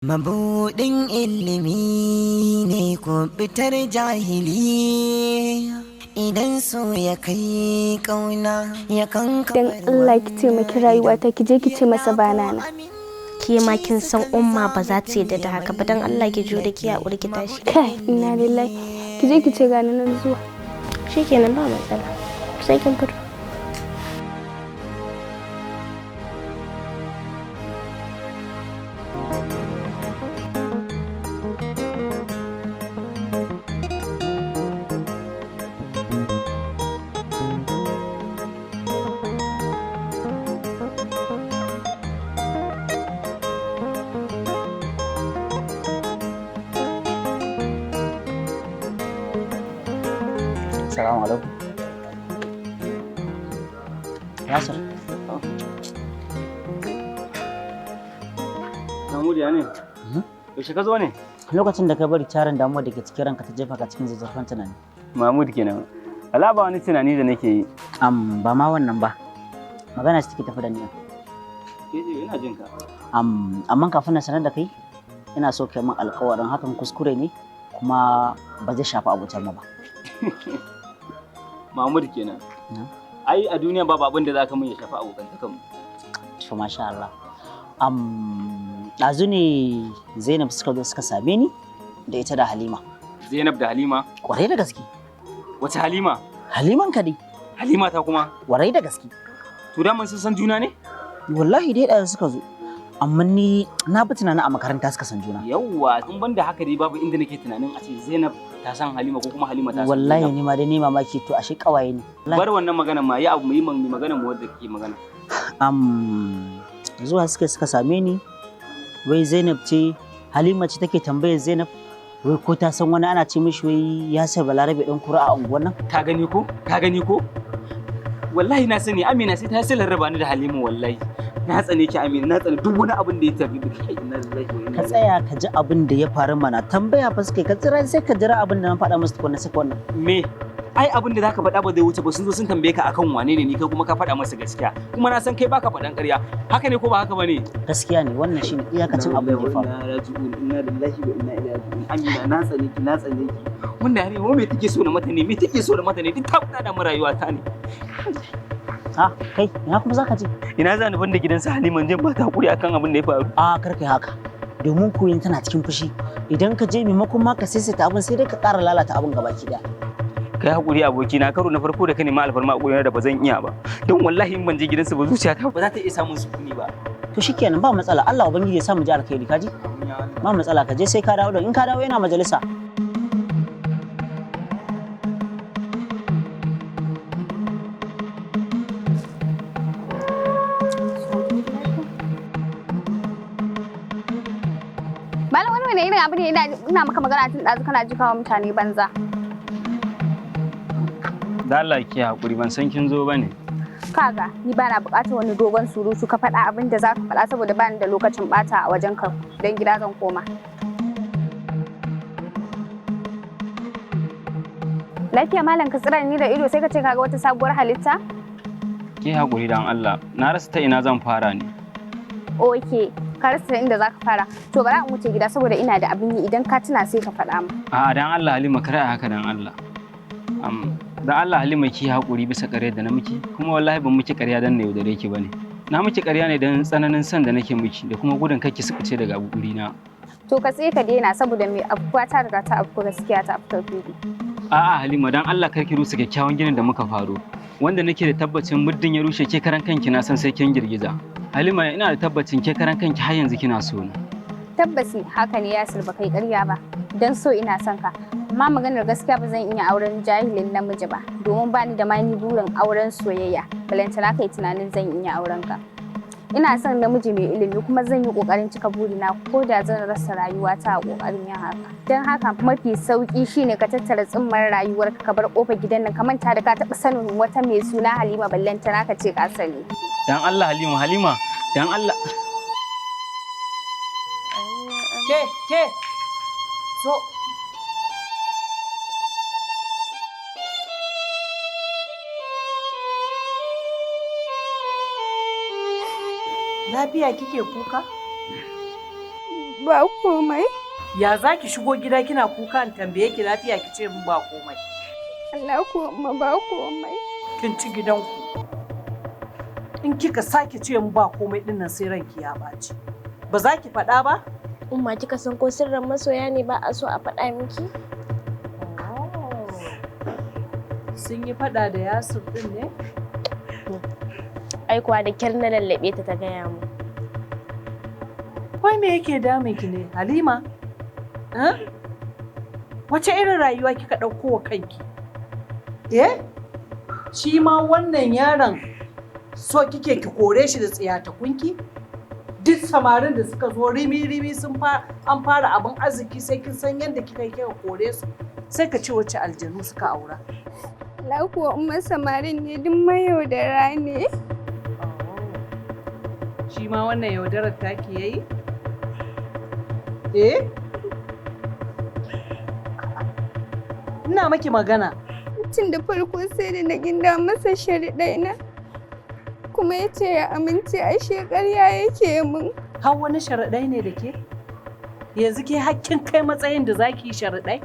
Mabudin ilimi ne ko fitar jahili idan so ya kai kauna ya kanka. Dan Allah ki taimaki rayuwata ki je ki ce masa banana. Ke ma kin san umma ba za ta yadda da haka ba, dan Allah ki jure ki haƙuri ki tashi. Kai inna lillahi, ki je ki ce gani nan zuwa. Shikenan ba matsala. Sai kin fito. Assalamu alaikum. Yasir. Mahmud ya ne? Yaushe ka zo ne? Lokacin da ka bari tarin damuwa da ke cikin ranka ta jefa ka cikin zazzafan tunani. Mahmud kenan. Ala ba wani tunani da nake yi. Ba ma wannan ba. Magana ce take tafi da ni. Ina jin ka. Amma kafin na sanar da kai, ina so kai min alƙawarin hakan kuskure ne kuma ba zai shafi abokan mu ba. Mahmud kenan. Ai a duniya babu abin da zaka mun ya shafi abokantakan mu. To masha Allah. Ɗazu ne Zainab suka same ni da ita da Halima. Zainab da Halima? Kwarai da gaske. Wace Halima? Haliman ka dai. Halima ta kuma? Kwarai da gaske. To da mun san juna ne? Wallahi dai ɗaya suka zo. Amma ni na bi tunanin a makaranta suka san juna. Yawwa, in banda haka dai babu inda nake tunanin a ce Zainab ta san Halima ko kuma Halima ta san Wallahi ni ma dai ni mamaki to ashe kawaye ne. Bar wannan maganar ma, ya abu mu yi maganar mu wanda kake magana. Zuwa suka same ni, wai Zainab ce, Halima ce take tambayar Zainab wai ko ta san wani ana ce mishi wai ya sai Balarabe dan kura a unguwar nan. Ka gani ko? Wallahi na sani Amina sai ta sai larraba ni da Halima wallahi. Na tsane ki Amina, na tsane duk wani abin da ya tafi duk kai ina lillahi. Ka tsaya ka ji abin da ya faru mana, tambaya fa suke ka tsira sai ka jira abin da na faɗa musu tukunna sai wannan. Me? Ai abin da zaka faɗa ba zai wuce ba, sun zo sun tambaye ka akan wane ne ni kai kuma ka faɗa masa gaskiya. Kuma na san kai baka faɗan ƙarya. Haka ne ko ba haka bane? Gaskiya ne, wannan shine iyakacin abin da ya faru. Inna lillahi wa inna ilaihi raji'un. Amina na tsane ki. Wanda ne me take so na mata ne? Me take so da mata ne? Duk ta faɗa da mu rayuwa ta ne. Kai ina kuma zaka je? Ina za ni banda gidansa Halima jin ba ta hakuri akan abin da ya faru. Kar kai haka. Domin koyin tana cikin fushi. Idan ka je maimakon ma ka saisaita abin sai dai ka ƙara lalata abin gabaki daya. Kai hakuri aboki na, karo na farko da ka nema alfarma a gurin da ba zan iya ba. Don wallahi in ban je gidansa ba zuciyata ba za ta iya samun sukuni ba. To shikenan ba matsala, Allah ubangiji ya sa mu ji alkhairi kaji? Ba matsala ka je sai ka dawo, in ka dawo yana majalisa. Malam wani irin abu ne ina maka magana tun ɗazu kana jikawa mutane banza. Da Allah ki hakuri, ban san kin zo bane. Kaga ni bana buƙatar wani dogon surutu, ka faɗa abin da za ka faɗa saboda bani da lokacin ɓata a wajen ka, don gida zan koma. Lafiya malam ka tsira ni da ido sai ka ce kaga wata sabuwar halitta? Ki hakuri dan Allah, na rasa ta ina zan fara ne. Oke, ka rasa inda za ka fara. To bari in wuce gida saboda ina da abin yi, idan ka tuna sai ka faɗa mu. A'a dan Allah Halima, kar haka dan Allah. Dan Allah Halima ki haƙuri bisa ƙaryar da na miki, kuma wallahi ban miki ƙarya dan na yaudare ki bane. Na miki ƙarya ne dan tsananin son da nake miki da kuma gudun kake sukuce daga guri na. To ka tsaye ka daina saboda mai abuwa ta riga ta abu gaskiya ta afta fili. A'a Halima, dan Allah kar ki rusa kyakkyawan ginin da muka faro. Wanda nake da tabbacin muddin ya rushe ke karan kanki na san sai kin girgiza. Halima ina da tabbacin ke karan kanki har yanzu kina so ni. Tabbasi haka ne Yasir, ba kai ƙarya ba. Dan so ina son ka. Amma maganar gaskiya ba zan iya auren jahilin namiji ba, domin ba ni da mani burin auren soyayya, balantana kai tunanin zan iya auren ka. Ina son namiji mai ilimi kuma zan yi kokarin cika burina ko da zan rasa rayuwata a kokarin yin haka. Don haka mafi sauki shine ka tattara tsimmar rayuwarka ka bar kofar gidan nan, ka manta da ka taɓa sanin wata mai suna Halima, ballantana ka ce ka sani. Dan Allah Halima, dan Allah. Ke so Lafiya kike kuka? Ba komai. Ya za ki shigo gida kina kuka in tambaye ki lafiya ki ce min ba komai. Allah ko amma ba komai. Kin ci gidanku. In kika sake ce min ba komai din nan sai ranki ya ɓaci. Ba za ki faɗa ba? Umma kika san ko sirrin masoya ne ba a so a faɗa miki? Sun yi faɗa da Yasir din ne? Ai kuwa da kyar na lallaɓe ta gaya mu. Wai me yake damun ki ne, Halima? Wace irin rayuwa kika ɗauko wa kanki? Shi ma wannan yaron so kike ki kore shi da tsiyatakunki? Duk samarin da suka zo rimi-rimi an fara abin arziki sai kin san yadda kika yi kika kore su. Sai ka ce wace aljanu suka aura. Allah kuwa umma samarin ne duk mayaudara ne. Shi ma wannan yaudarar taki yayi? Ina maki magana. Tun da farko sai da na ginda masa sharaɗai na. Kuma ya ce ya amince ashe ƙarya yake min. Har wani sharaɗai ne da ke? Yanzu ke hakkin kai matsayin da zaki yi sharaɗai?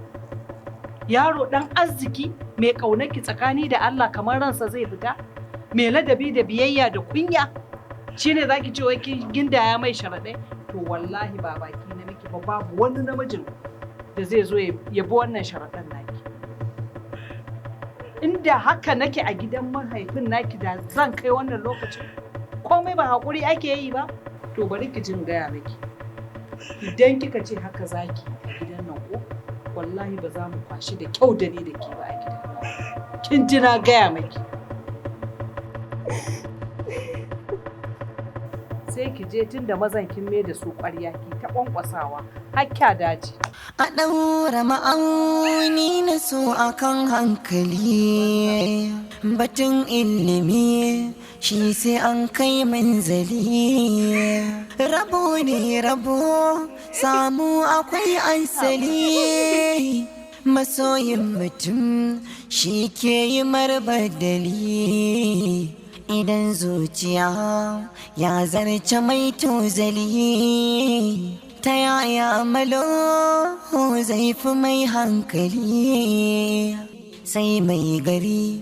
Yaro ɗan arziki mai ƙaunarki tsakani da Allah kamar ransa zai fita? Mai ladabi da biyayya da kunya? Shi ne za ki ce wai kin gindaya mai sharaɗai? To wallahi ba baki na miki ba, babu wani namijin da zai zo ya bi wannan sharaɗan naki. Inda haka nake a gidan mahaifin naki da zan kai wannan lokacin, komai ba haƙuri ake yi ba? To bari ki jin gaya miki. Idan kika ce haka zaki a gidan nan ko, wallahi ba za mu kwashi da kyau da ni da ke ba a gidan nan. Kin ji na gaya miki. Sai ki je tun da mazan kin me da su ƙwarya ki ta ƙwanƙwasawa har kya dace. A ɗaura ma'auni na so akan hankali, batun ilimi shi sai an kai manzali. Rabo ne rabo, samu akwai ansali, masoyin mutum shi ke yi marbadali. Idan zuciya ya zarce mai tozali, ta yaya malo zai fi mai hankali. Sai mai gari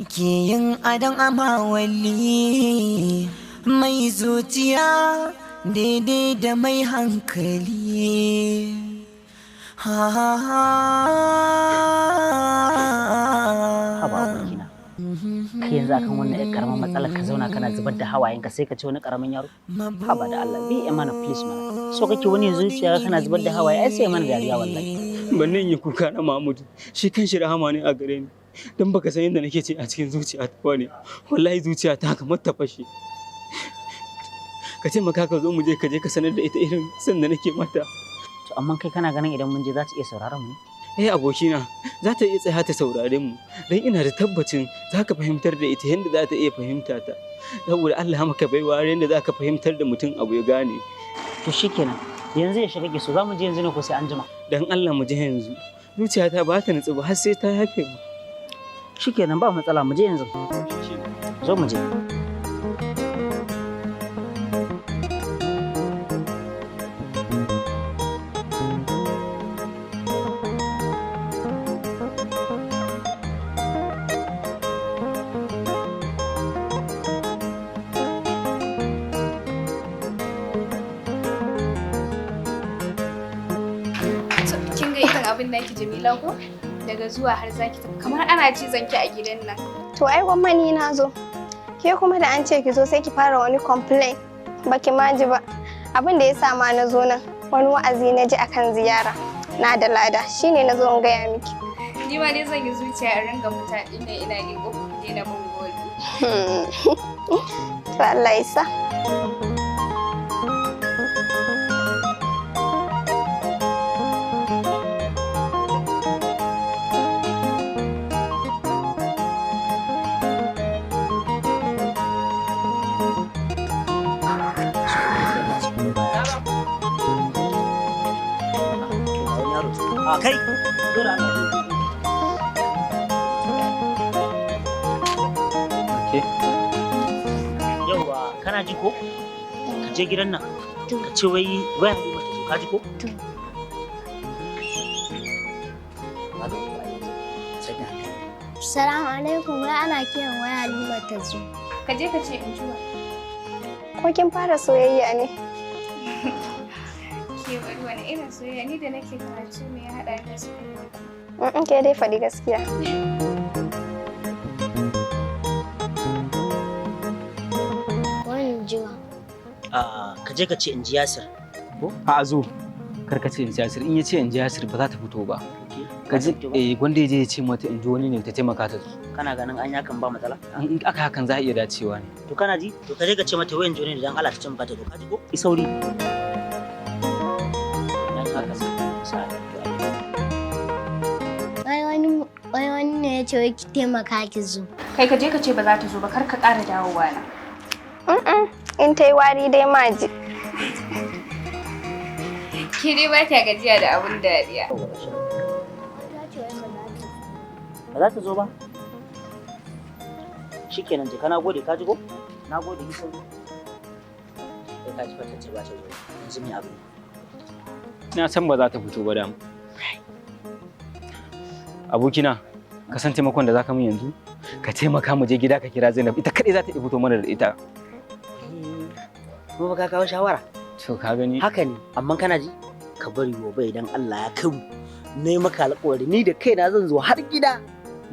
ke yin adon amawali, mai zuciya daidai da mai hankali. Kai yanzu akan wannan ɗan ƙaramin matsalar ka zauna kana zubar da hawayenka sai ka ce wani ƙaramin yaro? Haba da Allah, bi mana please mana. So kake wani zuciya kana zubar da hawaye, ai sai mana dariya wallahi. Ban nan yi kuka na Mahmud, shi kan shi rahama ne a gare ni. Dan baka san yadda nake ce a cikin zuciya ta bane. Wallahi zuciya ta kamar ta fashe. Ka ce maka ka zo mu je ka sanar da ita irin san da nake mata. To amma kai kana ganin idan mun je za ta iya sauraron mu? Abokina, za ta iya tsaya ta saurare mu, don ina da tabbacin za ka fahimtar da ita yadda za ta iya fahimta ta. Saboda Allah maka baiwa yadda za ka fahimtar da mutum abu ya gane. To shikenan, yanzu ya shiga so za mu je yanzu ne ko sai an jima? Dan Allah mu je yanzu. Zuciyata ba ta nutsu ba har sai ta yafe mu. Shikenan ba matsala, mu je yanzu. Zo mu je. Abin da yake Jamila ko daga zuwa har zaki tafi kamar ana cizon ki a gidan nan. To ai gwamnati na zo. Ke kuma da an ce ki zo sai ki fara wani complain. Baki ma ji ba. Abin da ya sa ma na zo nan wani wa'azi na ji akan ziyara. Na da lada shine na zo in gaya miki. Ni ma dai zan yi zuciya in ringa mutane ne ina liƙo ku na mun gode. To Allah ya sa. Kai, yauwa kana ji ko? Ka je gidan nan, ka ce wai waya ne mata ka ji ko? To. Salamu alaikum, wai ana kiran waya Halima ta zo. Ka je ka ce in juwa. Ko kin fara soyayya ne? Ke wani irin soyayya ni da nake karatu me ya haɗa da soyayya? Ke dai faɗi gaskiya. Wani jiwa. Ka je ka ce in ji Yasir. Ko? A zo. Kar ka ce in ji Yasir. In ya ce in ji Yasir ba za ta fito ba. Ka ji gwanda ya je ya ce mata in ji wani ne ta taimaka ta zo. Kana ganin an yakan ba matsala? In aka hakan za a iya dacewa ne. To kana ji? To ka je ka ce mata wayan jone dan Allah ta taimaka ta zo. Ka ji ko? I sauri. Wai wani ne ya ce wai ki taimaka ki zo. Kai ka je ka ce ba za ta zo ba kar ka ƙara dawowa na. In ta yi wari dai maji. Ke dai ba ta gajiya da abun dariya. Ba za ta zo ba? Shikenan je kana gode ka ji ko? Na gode ki sauri. Sai ka ji fata ce ba ta zo. Yanzu me abu? Na san ba za ta fito ba da mu. Abokina, ka san taimakon da za ka min yanzu? Ka taimaka mu je gida ka kira Zainab, ita kaɗai za ta iya fito mana da ita. Kuma ka kawo shawara? To ka gani? Haka ne, amma kana ji? Ka bari gobe idan Allah ya kai mu. Na yi maka alƙawari ni da kaina zan zo har gida.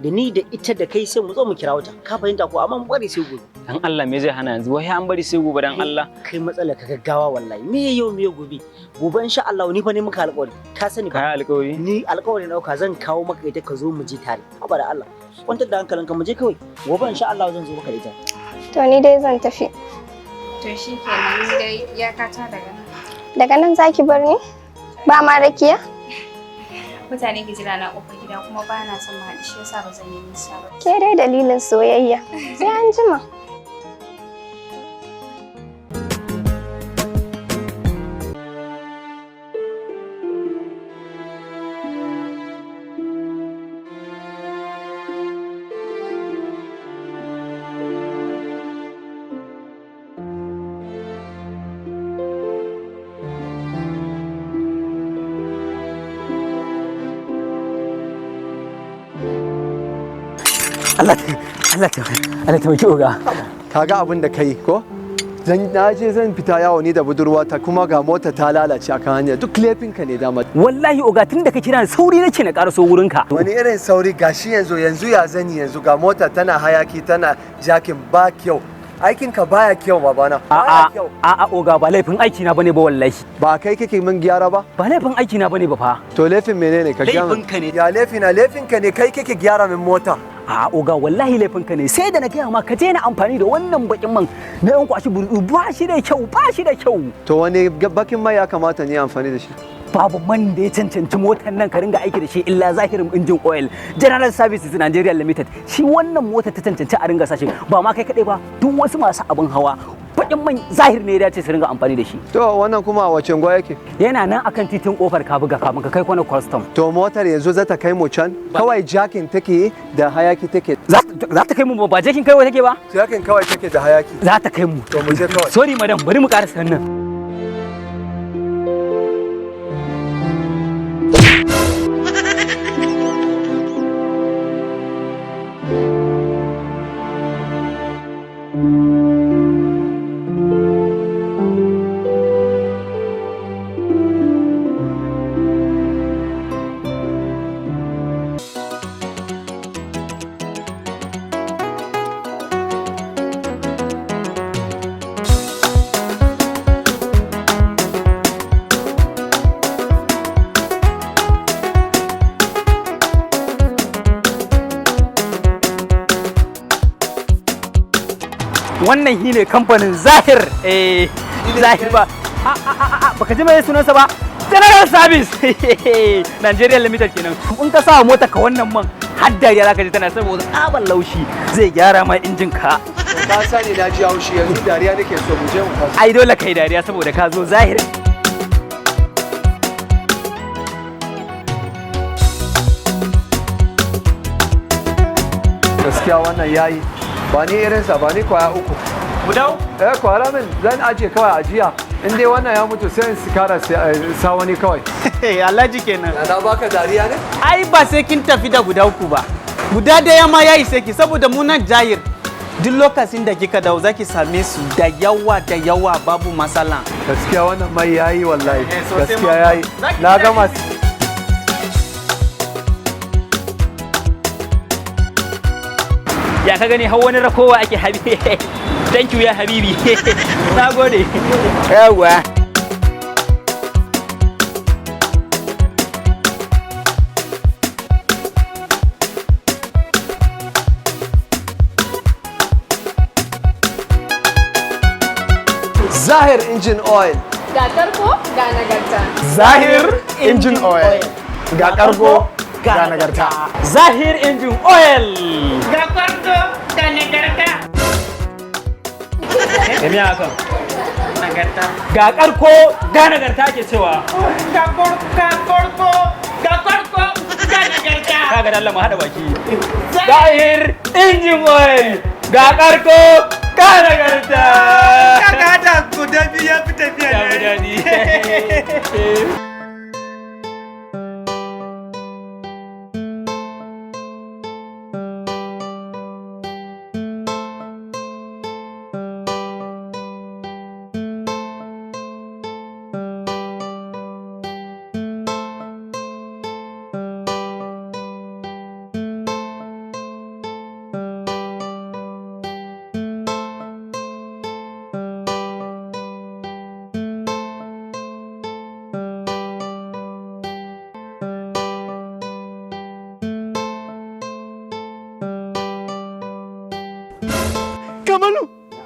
Da ni da ita da kai sai mu zo mu kira wata. Ka fahimta ko amma mu bari sai gobe. Dan Allah me zai hana yanzu? Wai an bari sai gobe dan Allah. Kai matsala ka gaggawa wallahi. Me yau me gobe? Gobe insha Allah ni fa ne maka alƙawari. Ka sani ba? Kai alƙawari? Ni alƙawari na dauka zan kawo maka ita ka zo mu je tare. Haba da Allah. Kwantar da hankalinka mu je kawai. Gobe insha Allah zan zo maka da ita. To ni dai zan tafi. To shi kenan ni dai iyakata daga nan. Daga nan zaki bar ni? Ba ma rakiya? Mutane ke jira na ƙofar gida kuma ba na son mahaɗi shi yasa ba zan yi nisa ba. Ke dai dalilin soyayya. Sai an jima. Allah ta maki oga. Kaga abin da kai ko? Na je zan fita yawo ni da budurwata kuma ga mota ta lalace a kan hanya duk laifinka ne dama. Wallahi oga tun da ka kira sauri nake na karaso wurinka. Wani irin sauri gashi yanzu ya zani yanzu ga mota tana hayaki tana jakin ba kyau. Aikinka baya kyau babana. A'a oga ba laifin aiki na bane ba wallahi. Ba kai kake min gyara ba? Ba laifin aiki na bane ba fa. To laifin menene ka gyara? Laifinka ne. Ya laifinka ne kai kake gyara min mota. A oga wallahi laifinka ne sai da na gaya ma ka je na amfani da wannan bakin man na yan kwashi burdu ba shi da kyau. To wani bakin mai ya kamata ni amfani da shi? Babu man da ya cancanci motar nan ka ringa aiki da shi illa zahirin injin oil General Services Nigeria Limited shi wannan motar ta cancanci a ringa sashi ba ma kai kadai ba duk wasu masu abin hawa bakin man zahir ne ya dace su ringa amfani da shi. To wannan kuma a wace gwa yake? Yana nan akan titin kofar Kabuga kafin ka kai kwana custom. To motar yanzu za ta kai mu can kawai jakin take da hayaki take. Za ta kai mu ba jakin kawai take ba? Jakin kawai take da hayaki. Za ta kai mu. To mu je kawai. Sorry madam bari mu karasa nan. Wannan shi ne kamfanin Zahir Zahir ba baka ji mai sunansa ba General Service Nigeria Limited kenan in ka sa mota ka wannan man har dariya zaka ji tana saboda tsaban laushi zai gyara ma injin ka sani na ji haushi yanzu dariya nake so mu je mu fasa ai dole kai dariya saboda ka zo Zahir gaskiya wannan yayi ba ni irinsa ba ni kwaya uku. Mu dawo? Kwara min zan aje kawai ajiya. in dai wannan ya mutu sai in kara sa wani kawai. Alhaji kenan. Na baka dariya ne? Ai ba sai kin tafi da guda uku ba. Guda daya ma ya isa ki saboda mu nan jayir. Duk lokacin da kika dawo zaki same su da yawa babu matsala. Gaskiya wannan mai yayi wallahi. Gaskiya yayi. Na gama. Ya ka gani har wani rakowa ake habibi. Thank you ya habibi. Na gode. Yawa. Zahir engine oil. Ga karko ga nagarta. Zahir engine oil. Ga kargo ga nagarta. Zahir engine oil. Ga kargo ga nagarta. Me haka? Nagarta. Ga karko ga nagarta ke cewa. Ga karko ga nagarta. Kaga da Allah mu hada baki. Zahir engine oil. Ga karko ga nagarta. Kaga hada guda biyu ya fi tafiya. Ya fi daɗi.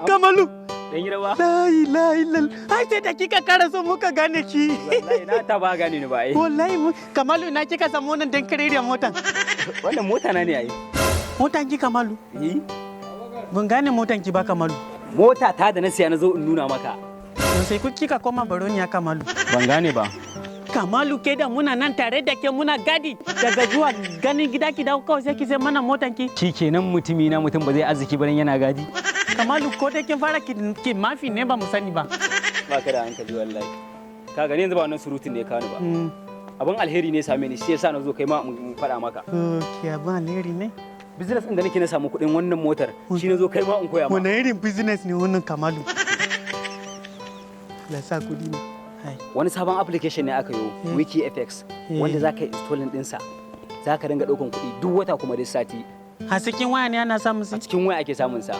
Kamalu. Dan gida ba? Lai. Ai sai da kika kara so muka gane ki. Wallahi na ta ba gane ni ba ai. Wallahi Kamalu na kika samu wannan dan kareriyar motan. Wannan mota na ne ai. Motan ki Kamalu? Ban gane motan ki ba Kamalu. Mota ta da na siya na zo in nuna maka. Sai kika koma baroniya Kamalu. Ban gane ba. Kamalu ke da muna nan tare da ke muna gadi daga zuwa ganin gida ki dawo kawai sai ki sai mana motan ki. Shi kenan mutumi na mutum ba zai arziki ba yana gadi. Kamalu ko da kin fara ki mafi ne ba mu sani ba. Ba ka da hankali wallahi. Ka gani yanzu ba wannan surutun ne ya kawo ba. Abin alheri ne same ni shi yasa na zo kai ma in faɗa maka. Okay, abin alheri ne. Business din da nake na samu kuɗin wannan motar shi na zo kai ma in koya ma. Wani irin business ne wannan Kamalu? La sa kuɗi ne. Wani sabon application ne aka yi Wiki FX wanda za ka yi installing ɗinsa. Za ka dinga ɗaukan kuɗi duk wata kuma duk sati. A cikin waya ne ana samun sa? A cikin waya ake samun sa.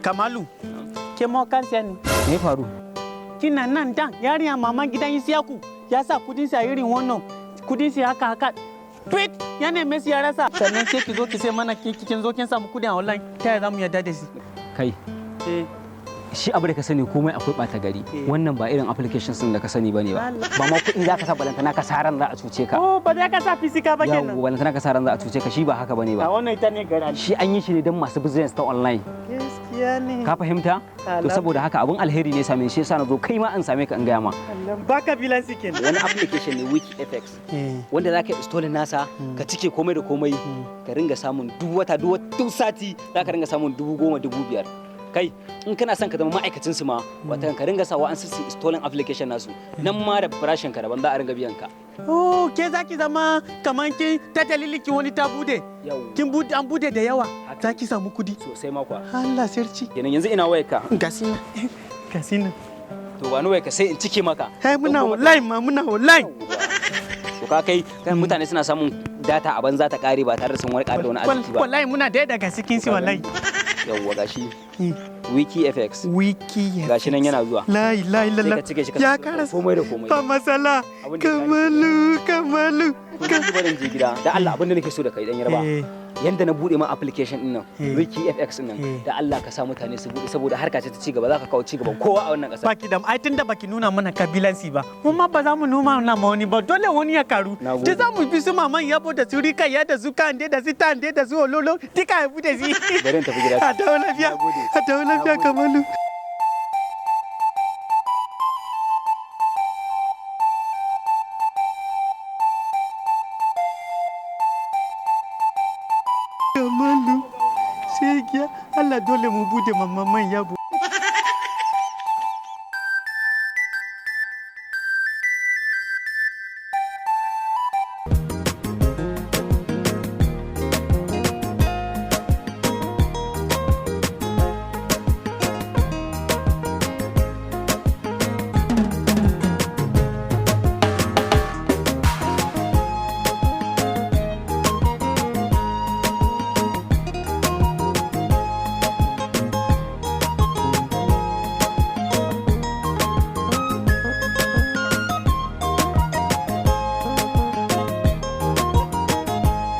Kamalu, ke mo kansiya ne? Me ya faru? Kina nan dan yarinya maman gidan Isiyaku ya sa kudin sa irin wannan kudin sa haka. Tweet ya neme shi ya rasa. Sannan ke ki zo ki sai mana kin zo kin samu kudin a online. Ta yaya zamu yarda da shi? Kai. Shi abu da ka sani komai akwai ɓata gari. Wannan ba irin applications din da ka sani bane ba. Ba ma kuɗin za ka sa balantana ka saran za a cuce ka. Oh, ba za ka sa fisika ba kenan. Yawwa balantana ka saran za a cuce ka shi ba haka bane ba. A wannan ita ne gara. Shi an yi shi ne don masu business ta online. Gaskiya ne. Ka fahimta? To saboda haka abun alheri ne same shi yasa na zo kai ma an same ka in gaya ma. Ba ka bilansi kenan. Wani application ne Wiki FX wanda za ka install nasa ka cike komai da komai ka ringa samun duk wata duk sati za ka ringa samun 10,000 5,000. Kai in kana son ka zama ma'aikacin su ma wata ka ringa sawa an sisi installing application nasu nan ma da farashin ka daban za a ringa biyan ka. Oh, ke zaki zama kaman ki ta dalilin ki wani ta bude. Kin bude an bude da yawa. Zaki samu kudi. Sosai ma kuwa. Allah sarki. Kenan yanzu ina wayar ka. Gasina. Gasina. To ba ni wayar ka sai in cike maka. Hai muna online ma muna online. To ka kai kan mutane suna samun data a banza ta kare ba tare da sun warka da wani arziki ba. Wallahi muna da daga cikin si wallahi. Yawwa gashi. Wiki FX. Wiki FX. Gashi nan yana zuwa. La ilaha illallah. Ya karasa. Komai da komai. Ba masala. Kamalu. Kun ji barin je gida. Da Allah abin da nake so da kai dan yarba. Yanda na bude ma application din nan, Wiki FX din nan, da Allah ka sa mutane su bude saboda harka ce ta ci gaba za ka kawo ci gaban kowa a wannan ƙasa. Baki da ai tunda baki nuna mana kabilansi ba. Mu ma ba za mu nuna ma wani ba, dole wani ya karu. Da za mu bi su maman yabo da su rika ya da su kande da su tande da su ololo, duka ya bude shi. Bari in tafi gida. A dawo lafiya. A dawo lafiya Kamalu. Kamalu, sai Allah dole mu bude mamman yabo.